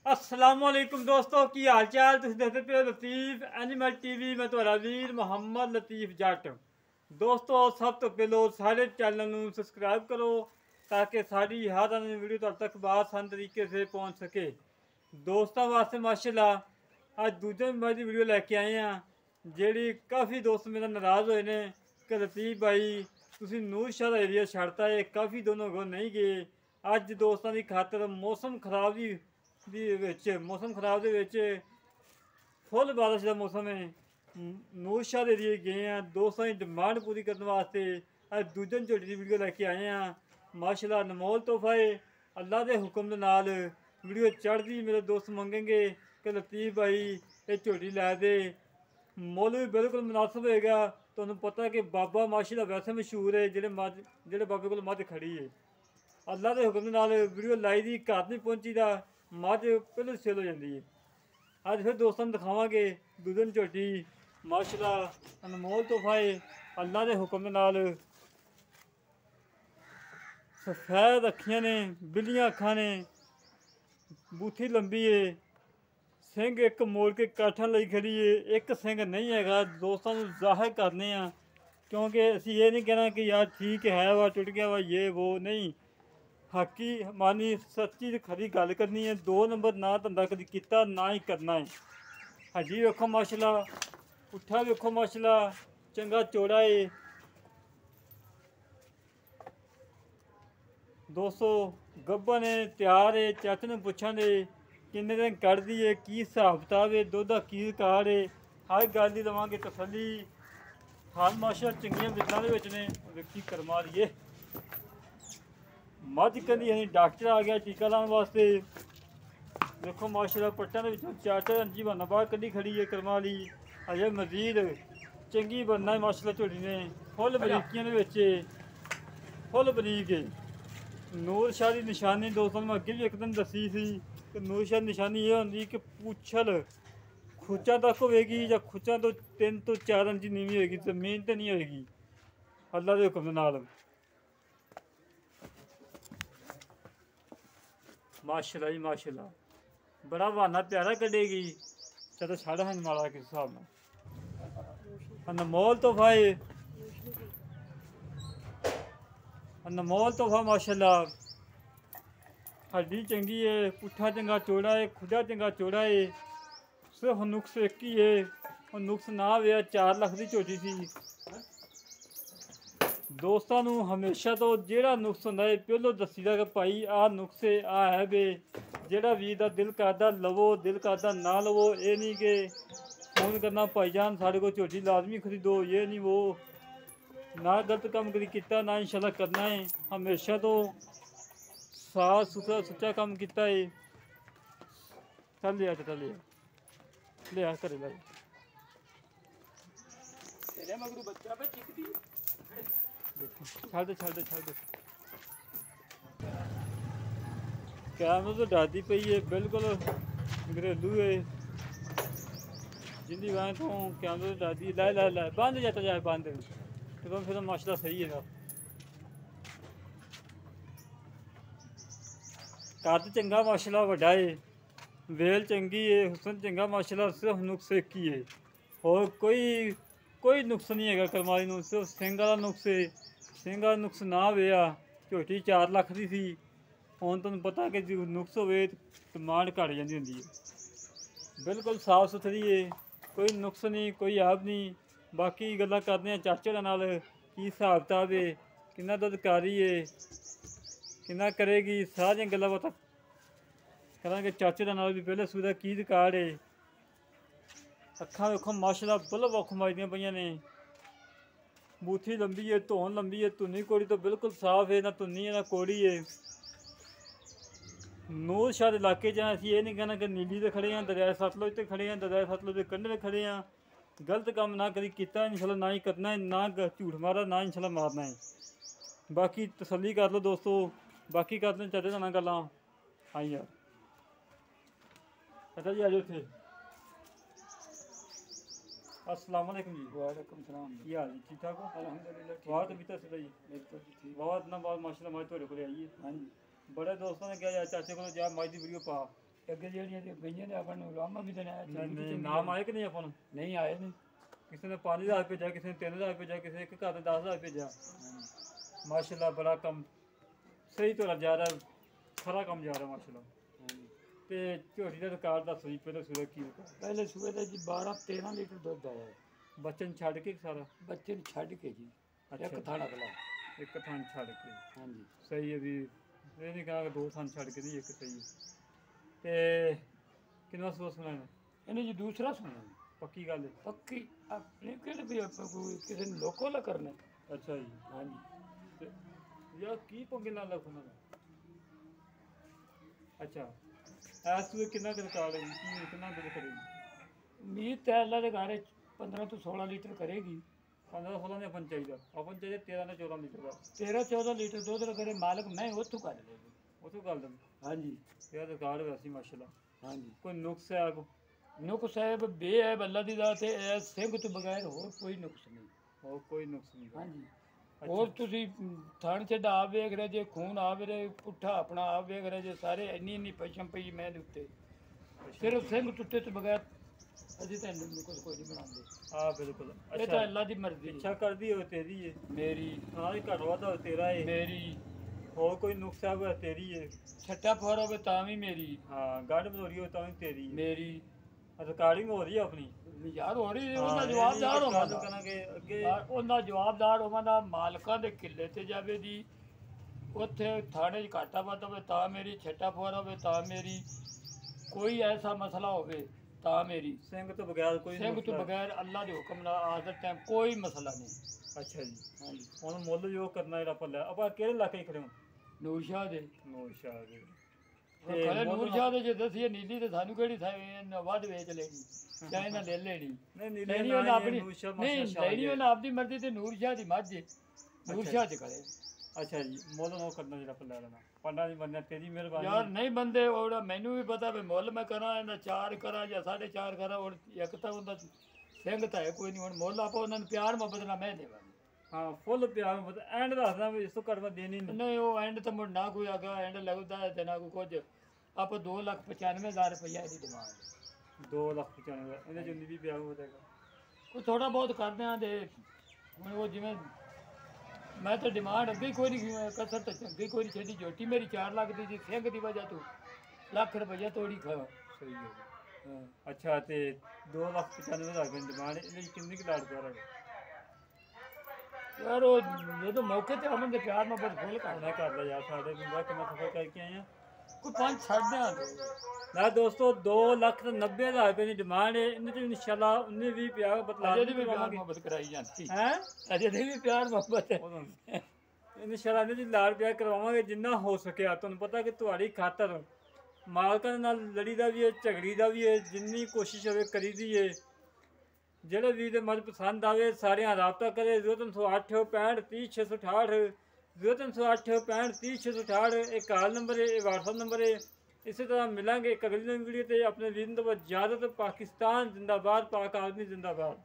असलामुअलैकुम दोस्तों की हाल चाल तुम देखते पे लतीफ एनिमल टीवी में ਤੁਹਾਡਾ ਵੀਰ ਮੁਹੰਮਦ ਲਤੀਫ ਜੱਟ ਦੋਸਤੋ ਸਭ ਤੋਂ ਪਹਿਲਾਂ ਸਾਡੇ ਚੈਨਲ ਨੂੰ ਸਬਸਕ੍ਰਾइब करो ताकि साड़ी हर आने वीडियो ਤੁਹਾਡੇ तक आसान तरीके से पहुंच सके। दोस्तों वास्ते माशाल्लाह आज दूजे नंबर की वीडियो लैके आए हैं ਜਿਹੜੀ काफ़ी दोस्त मेरे नाराज़ हुए ने कि लतीफ भाई ਤੁਸੀਂ ਨੂਰ ਸ਼ਾਹ ਦਾ ਏਰੀਆ ਛੱਡਤਾ ਹੈ ਕਾफ़ी दोनों को नहीं गए। ਅੱਜ ਦੋਸਤਾਂ ਦੀ ਖਾਤਰ मौसम खराब मौसम खराब फुल बारिश का मौसम है। ਨੂਰ ਸ਼ਾਹ ਦੇ ਏਰੀਏ गए हैं दोस्तों की डिमांड पूरी करने वास्ते अज दूजे झोटी की वीडियो लैके आए हैं। माशाल्लाह अनमोल तोहफा है अल्लाह के हुक्म के नाल वीडियो चढ़ती मेरे दोस्त मंगेंगे कि लतीफ भाई ये झोटी लै दे, मुल भी बिल्कुल मुनासिब होएगा। तुहानू पता है कि बाबा माशाल्लाह वैसे मशहूर है जेड़े बाबे को मझ खड़ी है। अल्लाह के हुक्म के नाल वीडियो लाई दी घर नहीं पहुंची दा मझ पहले सेल हो जाती है। अज फिर दोस्तों दिखावे दूधन झोटी माशाल्लाह अनमोल तोहफा है अल्लाह के हुक्म के नाल सफेद अखियां ने बिल्लियां अखा ने बूथी लंबी है सिंह एक मोड़ के काठा लाई खड़ी है एक सिंह नहीं है। दोस्तों जाहिर करने क्योंकि असी ये नहीं कहना कि यार ठीक है वा टुट गया वा ये वो नहीं, हकी मानी सच्ची खरी गल करनी है। 2 नंबर ना धंधा कभी किया ना ही करना है। हड्डी वेखो माशाल्लाह पुट्ठा वेखो माशाल्लाह चंगा चौड़ा है। दोस्तों गब्बन है तैयार है चाचे ने पुछा दे किन्ने दिन कढ़दी है की हिसाब किताब है दुध की रिकार्ड है हर गल की देवांगे तसली। हाल माशाल्लाह चंगियां बिदलां दे विच ने वेखी करमा रहीए मझ कदी अं डॉक्टर आ गया टीका लाने वास्ते। देखो माशाल्लाह पट्टा के विचों 4 इंची बना बाहर कड़ी खड़ी है करमा ली अजे मजीद चंगी बनना है माशाल्लाह झोटी ने फुल बरीकियां फुल बरीक है। ਨੂਰ ਸ਼ਾਹ की निशानी दोस्तों मैं अगे भी एक दिन दसी सी कि ਨੂਰ ਸ਼ਾਹ की निशानी ये होंगी कि पूछल खुचा तक होगी या खुचा तो 3 तो 4 इंच नीवी होगी जमीन तो नहीं होगी अल्लाह के हुक्म नाल। माशाल्लाह जी माशाल्लाह बड़ा बहाना प्यारा कटेगी चलो छड़ हैं माड़ा किस हिसाब न अनमोल तोहफा है अनमोल तोहफा माशाल्लाह हड्डी चंगी है पुट्ठा चंगा चौड़ा है खुदा चंगा चौड़ा है। सिर्फ नुक्स एक ही है और नुक्स ना वे 4 लाख की झोटी सी। दोस्तों नू हमेशा तो जेड़ा नुक्स होंदा है पहलों दसी दा कि भाई आ नुक्स आ है वे जेड़ा वीर दा दिल करदा लवो दिल करदा ना लवो। ये नहीं कि फोन करना भाईजान साढ़े को झोटी लाजमी खरीदो ये नहीं वो ना गलत काम कभी किया ना इंशाल्लाह करना है। हमेशा तो साफ सुथरा सच्चा काम किया है। चल लिया चल लिया करे ला कैमरे तो डरती पई है बिल्कुल घरेलू है जिंदी वह तो कैमरे तो डरती लै लै लै बंद जाता जाए बंद तो फिर माशाल्लाह सही है। कद चंगा माशाल्लाह वड्डा है वेल चंगी है हुसन चंगा माशाल्लाह सिर्फ नुक्स एक ही है और कोई नुक्स नहीं है करमाली नूं सिर्फ सिंह वाला नुक्स है। सिंह वाला नुक्स ना होया झोटी 4 लाख की सी हुण तुहानूं पता कि जो नुक्स होवे डिमांड घट जाती होंदी है। बिल्कुल साफ सुथरी है कोई नुक्स नहीं कोई ऐब नहीं। बाकी गल्लां करदे आं चाचे दे नाल की हिसाब किताब है किन्ना दुध कारी है किन्ना करेगी सारियां गल्लां बातां करांगे चाचे दे नाल भी पहले सूदा की रिकार्ड है। अखां वेखो माशाल्लाह बल्ब वख मारदियां पईयां ने बूथी लंबी है धौन लंबी है धुनी कोड़ी तो बिल्कुल साफ है ना धुनी है ना कोड़ी है। ਨੂਰ ਸ਼ਾਹ ਦੇ इलाके च असीं ये नहीं कहना कि नीली ते खड़े हैं दरिया सतलुज ते खड़े हैं दरिया सतलुज के कंढे ते खड़े हैं। गलत काम ना कभी किया इंशाल्लाह ना ही करना है ना झूठ मारा ना इंशाल्लाह मारना है। बाकी तसल्ली कर लो दोस्तों बाकी कर लो चाचे नाल गल्लां हाँ यार अच्छा जी आ जाओ इत्थे। अस्सलाम वालेकुम जी। वालेकुम सलाम। की हाल जी ठीक ठाक हो? अल्हम्दुलिल्लाह बहुत ठीक तबीयत से जी है। बहुत ना बहुत माशाल्लाह मैं थोड़े को आई है हाँ जी बड़े दोस्तों ने कहा यार चाचे को जा मज की वीडियो पा ਅੱਗੇ ਜਿਹੜੀਆਂ ਤੇ ਗਈਆਂ ਨੇ ਆਪਾਂ ਨੂੰ ਲਾਮਾ ਵੀ ਦੇਣਾ ਨਹੀਂ ਨਾਮ ਆਏ ਕਿ ਨਹੀਂ ਆਪਾਂ ਨੂੰ? ਨਹੀਂ ਆਏ ਨੇ। ਕਿਸੇ ਨੇ 5000 ਭੇਜਿਆ, ਕਿਸੇ ਨੇ 3000 ਭੇਜਿਆ, ਕਿਸੇ ਇੱਕ ਘਰ ਦੇ 10000 ਭੇਜਿਆ। ਮਾਸ਼ਾਅੱਲਾ ਬੜਾ ਕੰਮ ਸਹੀ ਤਰ੍ਹਾਂ ਜਾ ਰਿਹਾ, ਖਰਾ ਕੰਮ ਜਾ ਰਿਹਾ ਮਾਸ਼ਾਅੱਲਾ। ਤੇ ਝੋਟੀ ਦਾ ਰਿਕਾਰਡ ਦੱਸੋ ਜੀ, ਪਹਿਲੇ ਸੂਏ ਕੀ ਰਿਕਾਰਡ? ਪਹਿਲੇ ਸੂਏ ਦਾ ਜੀ 12-13 ਲੀਟਰ ਦੁੱਧ ਆਇਆ ਹੈ। ਬੱਚੇ ਨੂੰ ਛੱਡ ਕੇ ਸਾਰਾ? ਬੱਚੇ ਨੂੰ ਛੱਡ ਕੇ ਜੀ, ਅੱਛਾ ਇੱਕ ਥਾਣਾ ਅਗਲਾ। ਇੱਕ ਥਾਂ ਛੱਡ ਕੇ? ਹਾਂਜੀ ਸਹੀ ਹੈ ਵੀ, ਇਹ ਨਹੀਂ ਕਹਾਂਗੇ ਦੋ ਥਾਂ ਛੱਡ ਕੇ, ਨਹੀਂ ਇੱਕ ਸਹੀ ਹੈ। ਤੇ ਕਿੰਨਾ ਸੂਆ ਸੁਣਾਇਆ ਇਹਨੇ ਜੀ ਦੂਸਰਾ ਸੁਣਿਆ। ਪੱਕੀ ਗੱਲ ਹੈ? ਪੱਕੀ ਆਪਣੇ ਕਿਹੜੇ ਵੀ ਆਪਾਂ ਕੋਈ ਕਿਸੇ ਨੂੰ ਲੋਕੋ ਲਾ ਕਰਨਾ। ਅੱਛਾ ਜੀ। ਹਾਂਜੀ ਤੇ ਯਾਰ ਕੀ ਪੰਗੇ ਨਾਲ ਲੱਗਣਾ? ਅੱਛਾ ਐਸ ਵੇ ਕਿੰਨਾ ਕੁ ਰਿਕਾਰਡ ਹੈ ਜੀ, ਕੀ ਕਿੰਨਾ ਦੁੱਧ ਕਰੇਗੀ? ਉਮੀਦ ਤਾਂ ਅੱਲਾ ਦੇ ਘਰ 15 ਤੋਂ 16 ਲੀਟਰ ਕਰੇਗੀ। 15-16 ਦੇ ਆਪਾਂ ਨੂੰ ਚਾਹੀਦਾ, ਆਪਾਂ ਨੂੰ ਚਾਹੀਦਾ 13 ਤੋਂ 14 ਲੀਟਰ ਦਾ। 13-14 ਲੀਟਰ ਦੁੱਧ ਕਰੇ ਮਾਲਕ, ਮੈਂ ਉੱਥੋਂ ਕਰ ਲੇਗੀ। ਉਥੋਂ ਗੱਲ ਦਿੰਦੇ ਹਾਂਜੀ ਯਾਰ ਰਿਕਾਰਡ ਵੈਸੀ ਮਾਸ਼ਾਅੱਲਾ। ਹਾਂਜੀ ਕੋਈ ਨੁਕਸ ਹੈ? ਨੁਕ ਸਾਹਿਬ ਬੇਅਬ ਅੱਲਾ ਦੀ ਜ਼ਾਤ ਹੈ, ਇਹ ਸਿੰਘ ਤੋਂ ਬਗੈਰ ਹੋਰ ਕੋਈ ਨੁਕਸ ਨਹੀਂ। ਹੋਰ ਕੋਈ ਨੁਕਸ ਨਹੀਂ? ਹਾਂਜੀ ਹੋਰ ਤੁਸੀਂ ਥਣ ਚ ਆਪ ਵੇਖ ਰਹੇ ਜੇ, ਖੂਨ ਆਪ ਰਹੇ, ਪੁੱਠਾ ਆਪਣਾ ਆਪ ਵੇਖ ਰਹੇ ਜੇ, ਸਾਰੇ ਇੰਨੀ ਪਛਮ ਪਈ ਮੈਂ ਦੇ ਉੱਤੇ। ਸਿਰਫ ਸਿੰਘ ਟੁੱਟੇ ਤੋਂ ਬਗੈਰ ਅਸੀਂ ਤਾਂ ਨੁਕਸ ਕੋਈ ਨਹੀਂ ਬਣਾਉਂਦੇ। ਹਾਂ ਬਿਲਕੁਲ। ਇਹ ਤਾਂ ਅੱਲਾ ਦੀ ਮਰਜ਼ੀ। ਇੱਛਾ ਕਰਦੀ ਹੋਵੇ ਤੇਰੀ ਹੈ, ਮੇਰੀ ਹਾਂ ਇਹ ਘੱਟ ਵਾਧਾ ਹੋਵੇ ਤੇਰਾ ਹੈ, ਮੇਰੀ ਹੋਰ ਕੋਈ ਨੁਕਸ ਹੈ ਹੋਵੇ ਤੇਰੀ ਹੈ, ਛੱਟਾ ਫੋਰ ਹੋਵੇ ਤਾਂ ਵੀ ਮੇਰੀ, ਹਾਂ ਗੰਢ ਬਦੋਰੀ ਹੋਵੇ ਤਾਂ ਵੀ ਤੇਰੀ ਹੈ। ਮੇਰੀ ਰਿਕਾਰਡਿੰਗ ਹੋ ਰਹੀ ਹੈ ਆਪਣੀ ਯਾਰ ਹੋ ਰਹੀ ਹੈ, ਉਹਦਾ ਜਵਾਬਦਾਰ ਹੋਵਾਂ ਦਾ। ਕਰਾਂਗੇ ਅੱਗੇ ਉਹਦਾ ਜਵਾਬਦਾਰ ਹੋਵਾਂ ਦਾ, ਮਾਲਕਾਂ ਦੇ ਕਿੱਲੇ ਤੇ ਜਾਵੇ ਜੀ, ਉੱਥੇ ਥਾਣੇ 'ਚ ਘਾਟਾ ਵਾਧਾ ਹੋਵੇ ਤਾਂ ਮੇਰੀ, ਛੱਟਾ ਫੋਰ ਹੋਵੇ ਤਾਂ ਮੇਰੀ, ਕੋਈ ਐਸਾ ਮਸਲਾ ਹੋਵੇ ਤਾਂ ਮੇਰੀ। ਸਿੰਘ ਤੋਂ ਬਗੈਰ ਕੋਈ ਸਿੰਘ ਨੁਕਸ ਤੋਂ ਹੈ? ਬਗੈਰ ਅੱਲਾ ਦੇ ਹੁਕਮ ਨਾਲ ਆਦਰ ਟਾਈਮ ਕੋਈ ਮਸਲਾ ਨਹੀਂ। ਅੱਛਾ ਜੀ। ਹਾਂਜੀ ਹੁਣ ਮੁੱਲ ਜੋ ਕਰਨਾ ਜਿਹੜਾ ਆਪਾਂ ਲੈ, ਆਪਾਂ ਕਿਹੜੇ ਇਲਾਕੇ 'ਚ ਖੜੇ ਹਾਂ? ਨੂਰ ਸ਼ਾਹ ਦੇ। ਨੂਰ ਸ਼ਾਹ ਦੇ। ਖੜੇ ਨੂਰ ਸ਼ਾਹ ਦੇ ਜੇ ਦਸੀਏ ਨੀਲੀ ਤੇ ਸਾਨੂੰ ਕਿਹੜੀ ਵੱਧ ਵੇਚ ਲੈਣੀ ਜਾਂ ਇਹਨਾਂ ਲੈ ਲੈਣੀ। ਨਹੀਂ ਨੀਲੇ ਲੈਣੀ ਨਾ ਉਹਨਾਂ ਹੀ ਆਪਣੀ, ਨੂਰ ਸ਼ਾਹ ਨਹੀਂ ਮਾਸ਼ਾ ਲੈਣੀ ਉਹਨਾਂ ਆਪਦੀ ਮਰਜ਼ੀ ਤੇ ਨੂਰ ਸ਼ਾਹ ਦੀ ਮੱਝ ਹੈ, ਨੂਰ ਸ਼ਾਹ ਚ ਕਰੇ। ਅੱਛਾ ਜੀ ਮੁੱਲ ਉਹ ਕਰਨਾ ਜਿਹੜਾ ਆਪਾਂ ਲੈ ਲੈਣਾ, ਪੰਡਾ ਦੀ ਬੰਦਾ ਤੇਰੀ ਮਿਹਰਬਾਨੀ। ਯਾਰ ਨਹੀਂ ਬੰਦੇ ਉਹ ਮੈਨੂੰ ਵੀ ਪਤਾ ਵੀ ਮੁੱਲ ਮੈਂ ਕਰਾਂ ਇਹਨਾਂ 4 ਕਰਾਂ ਜਾਂ 4.5 ਕਰਾਂ, ਹੁਣ ਇੱਕ ਤਾਂ ਉਹਦਾ ਸਿੰਘ ਤਾਂ ਹੈ ਕੋਈ ਨਹੀਂ, ਹੁਣ ਮੁੱਲ ਆਪਾਂ ਉਹਨਾਂ ਨੂੰ ਪਿਆਰ ਮੁਹੱਬਤ ਨਾਲ ਮੈਂ ਦੇਵਾਂਗੇ। ਹਾਂ ਫੁੱਲ ਪਿਆਰ ਮਤ ਐਂਡ ਦੱਸਦਾ ਵੀ ਇਸ ਤੋਂ ਘੱਟ ਮੈਂ ਦੇਣੀ ਨਹੀਂ। ਨਹੀਂ ਉਹ ਐਂਡ ਤਾਂ ਮੁੜ ਨਾ ਕੋਈ ਆਗਾ ਐਂਡ ਲੱਗਦਾ ਤੇ ਨਾ ਕੋਈ ਕੁਝ। ਆਪਾਂ 2,95,000 ਰੁਪਈਆ ਇਹਦੀ ਡਿਮਾਂਡ। 2,95,000 ਇਹਦੇ ਚ ਵੀ ਪਿਆਰ ਹੋ ਜਾਏਗਾ? ਕੋਈ ਥੋੜਾ ਬਹੁਤ ਕਰਦੇ ਆ ਦੇ, ਹੁਣ ਉਹ ਜਿਵੇਂ ਮੈਂ ਤਾਂ ਡਿਮਾਂਡ ਅੱਗੇ ਕੋਈ ਨਹੀਂ, ਕਸਰ ਤਾਂ ਅੱਗੇ ਕੋਈ ਨਹੀਂ ਛੱਡੀ। ਝੋਟੀ ਮੇਰੀ 4 ਲੱਖ ਦੀ ਜੀ, ਸਿੰਘ ਦੀ ਵਜ੍ਹਾ ਤੋਂ ਲੱਖ ਰੁਪਈਆ ਤੋੜੀ ਖਾ। ਸਹੀ ਹੈ ਜੀ। ਹਾਂ ਅੱਛਾ ਤੇ 2,95,000 ਦੀ ਡਿਮਾਂਡ, ਇਹਦੇ ਚ ਕਿੰਨੀ ਕੁ ਲਾੜ ਪਿਆਰ ਹੈਗਾ? ਯਾਰ ਉਹ ਜਦੋਂ ਮੌਕੇ ਤੇ ਆਉਣ ਦੇ ਪਿਆਰ ਮੁਹੱਬਤ ਫੁੱਲ ਕਰਨਾ। ਮੈਂ ਕਰਦਾ ਯਾਰ, ਸਾਡੇ ਬੰਦਾ ਕਿੰਨਾ ਸਫਰ ਕਰਕੇ ਆਏ ਆ। ਕੋਈ 5 ਛੱਡ ਦਿਆਂ ਨਾ ਦੋਸਤੋ 2,90,000 ਰੁਪਏ ਦੀ ਡਿਮਾਂਡ ਹੈ। ਇਹਨੇ ਤੇ ਇਨਸ਼ਾਅੱਲਾ 19-20 ਪਿਆਰ ਬਤਲਾ ਅਜੇ ਵੀ ਪਿਆਰ ਮੁਹੱਬਤ ਕਰਾਈ ਜਾਂਦੀ ਹੈ। ਅਜੇ ਵੀ ਪਿਆਰ ਮੁਹੱਬਤ ਹੈ। ਇਨਸ਼ਾਅੱਲਾ ਇਹਨੇ ਜੀ ਲਾੜ ਪਿਆਰ ਕਰਵਾਵਾਂਗੇ ਜਿੰਨਾ ਹੋ ਸਕਿਆ। ਤੁਹਾਨੂੰ ਪਤਾ ਕਿ ਤੁਹਾਡੀ ਖਾਤਰ ਮਾਲਕਾਂ ਦੇ ਨਾਲ ਲੜੀ ਦਾ ਵੀ ਹੈ, ਝਗੜੀ ਦਾ ਵੀ ਹੈ, ਜਿੰਨੀ ਕੋਸ਼ਿਸ਼ ਹੋਵੇ ਕਰੀ ਦੀ ਹੈ। ਜਿਹੜੇ ਵੀ ਦੇ ਮਨ ਪਸੰਦ ਆਵੇ ਸਾਰਿਆਂ ਰਾਬਤਾ ਕਰੇ। 0308 65 30 668 0308 65 30 668 ਇਹ ਕਾਲ ਨੰਬਰ ਹੈ, ਇਹ WhatsApp ਨੰਬਰ ਹੈ। ਇਸੇ ਤਰ੍ਹਾਂ ਮਿਲਾਂਗੇ ਇੱਕ ਅਗਲੀ ਵੀਡੀਓ ਤੇ। ਆਪਣੇ ਵੀਰ ਨੂੰ ਇਜਾਜ਼ਤ। ਪਾਕਿਸਤਾਨ ਜ਼ਿੰਦਾਬਾਦ, ਪਾਕ ਆਦਮੀ ਜ਼ਿੰਦਾਬਾਦ।